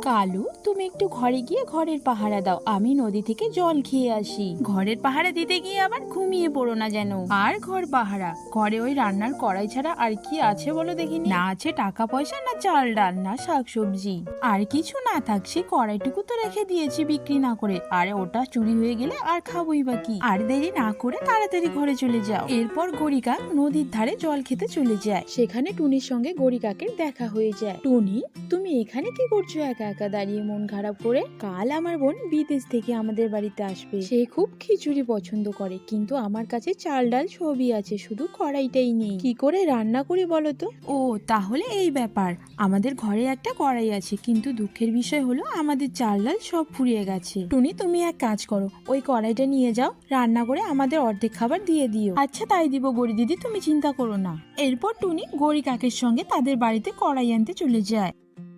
কালু, তুমি একটু ঘরে গিয়ে ঘরের পাহারা দাও, আমি নদী থেকে জল খেয়ে আসি। ঘরের পাহারা দিতে গিয়ে আবার ঘুমিয়ে পড়ো না যেন। আর ঘর পাহারা, ঘরে ওই রান্নার কড়াই ছাড়া আর কি আছে বলো দেখিনি? না আছে টাকা পয়সা, না চাল ডাল, না শাকসবজি, আর কিছু না থাক সে কড়াইটুকু তো রেখে দিয়েছি বিক্রি না করে। আর ওটা চুরি হয়ে গেলে আর খাবোই বা কি? আর দেরি না করে তাড়াতাড়ি ঘরে চলে যাও। এরপর গড়িকা নদীর ধারে জল খেতে চলে যায়। সেখানে টুনির সঙ্গে গড়িকাকের দেখা হয়ে যায়। টুনি, তুমি এখানে কি করছো একা একা দাঁড়িয়ে মন খারাপ করে? কাল আমার বোন বিদেশ থেকে আমাদের বাড়িতে আসবে। সে খুব খিচুড়ি পছন্দ করে, কিন্তু আমার কাছে চাল ডাল সবই আছে, শুধু কড়াইটাই নেই। কি করে রান্না করি বলো তো? ও, তাহলে এই ব্যাপার। আমাদের ঘরে একটা কড়াই আছে, কিন্তু দুঃখের বিষয় হলো আমাদের চাল ডাল সব ফুরিয়ে গেছে। টুনি, তুমি এক কাজ করো, ওই কড়াইটা নিয়ে যাও, রান্না করে আমাদের অর্ধেক খাবার দিয়ে দিও। আচ্ছা, তাই দিব গড়ি দিদি, তুমি চিন্তা করো না। এরপর টুনি গড়ি কাকের সঙ্গে তাদের বাড়িতে কড়াই আনতে চলে যায়।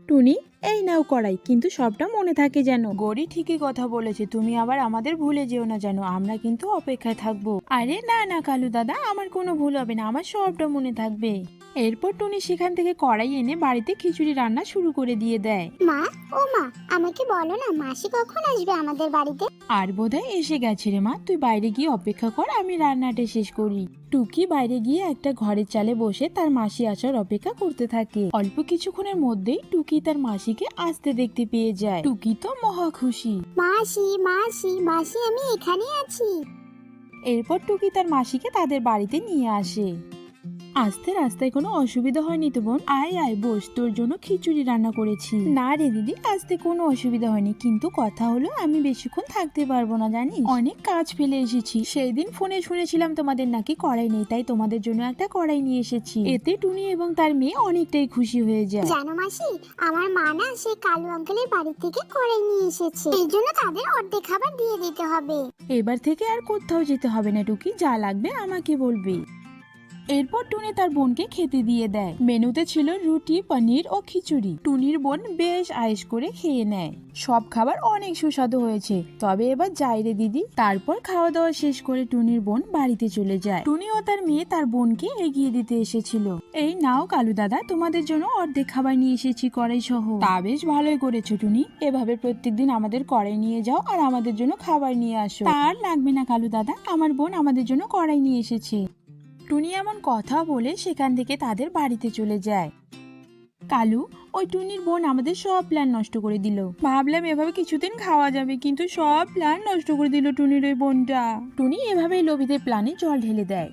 টুনি, এই নাও কড়াই, কিন্তু সবটা মনে থাকে যেন। গড়ি ঠিকই কথা বলেছে, তুমি আবার আমাদের ভুলে যেও না যেন, আমরা কিন্তু অপেক্ষায় থাকবো। আরে না না কালু দাদা, আমার কোনো ভুল হবে না, আমার সবটা মনে থাকবে। এরপর টুনি সেখান থেকে কড়াই এনে বাড়িতে খিচুড়ি রান্না শুরু করে দিয়ে দেয়। মা, ও মা, আমাকে বলো না মাসি কখন আসবে আমাদের বাড়িতে? আর বোধহয় এসে গেছে রে মা, তুই বাইরে গিয়ে অপেক্ষা কর, আমি রান্নাটা শেষ করি। টুকি বাইরে গিয়ে একটা ঘরের চালে বসে তার মাসি আসার অপেক্ষা করতে থাকে। অল্প কিছুক্ষণের মধ্যেই টুকি তার মাসিকে আসতে দেখতে পেয়ে যায়। টুকি তো মহা খুশি। মাসি, মাসি, মাসি, আমি এখানে আছি। এরপর টুকি তার মাসিকে তাদের বাড়িতে নিয়ে আসে। আসতে রাস্তায় কোনো অসুবিধা হয়নি তো বোন? আয় আয় বস, তোর জন্য খিচুড়ি রান্না করেছি। না রে দিদি, আসতে কোনো অসুবিধা হয়নি, কিন্তু কথা হলো আমি বেশিক্ষণ থাকতে পারবো না জানিস, অনেক কাজ ফেলে এসেছি। সেই দিন ফোনে শুনেছিলাম তোমাদের নাকি কড়াই নেই, তাই তোমাদের জন্য একটা কড়াই নিয়ে এসেছি। এতে টুনি এবং তার মেয়ে অনেকটাই খুশি হয়ে যায়। জানো মাসি, আমার মা না সে কালু আঙ্কেলের বাড়ি থেকে কড়াই নিয়ে এসেছে, এই জন্য তাদের অর্ধেক খাবার দিয়ে দিতে হবে। এবার থেকে আর কোথাও যেতে হবে না টুকি, যা লাগবে আমাকে বলবি। এরপর টুনি তার বোনকে খেতে দিয়ে দেয়। মেনুতে ছিল রুটি, পনির ও খিচুড়ি। টুনির বোন বেশ আয়েশ করে খেয়ে নেয়। সব খাবার অনেক সুস্বাদু হয়েছে, তবে এবার যাই রে দিদি। তারপর খাওয়া দাওয়া শেষ করে টুনির বোন বাড়িতে চলে যায়। টুনি ও তার মেয়ে তার বোনকে এগিয়ে দিতে এসেছিল। এই নাও কালু দাদা, তোমাদের জন্য অর্ধেক খাবার নিয়ে এসেছি কড়াই সহ। তা বেশ ভালোই করেছো টুনি, এভাবে প্রত্যেকদিন আমাদের কড়াই নিয়ে যাও আর আমাদের জন্য খাবার নিয়ে আসো। তার লাগবে না কালু দাদা, আমার বোন আমাদের জন্য কড়াই নিয়ে এসেছে। টুনি এমন কথা বলে সেখান থেকে তাদের বাড়িতে চলে যায়। কালু, ওই টুনির বোন আমাদের সব প্ল্যান নষ্ট করে দিল। ভাবলাম এভাবে কিছুদিন খাওয়া যাবে, কিন্তু সব প্ল্যান নষ্ট করে দিল টুনির ওই বোনটা। টুনি এভাবেই লোভীদের প্ল্যানে জল ঢেলে দেয়।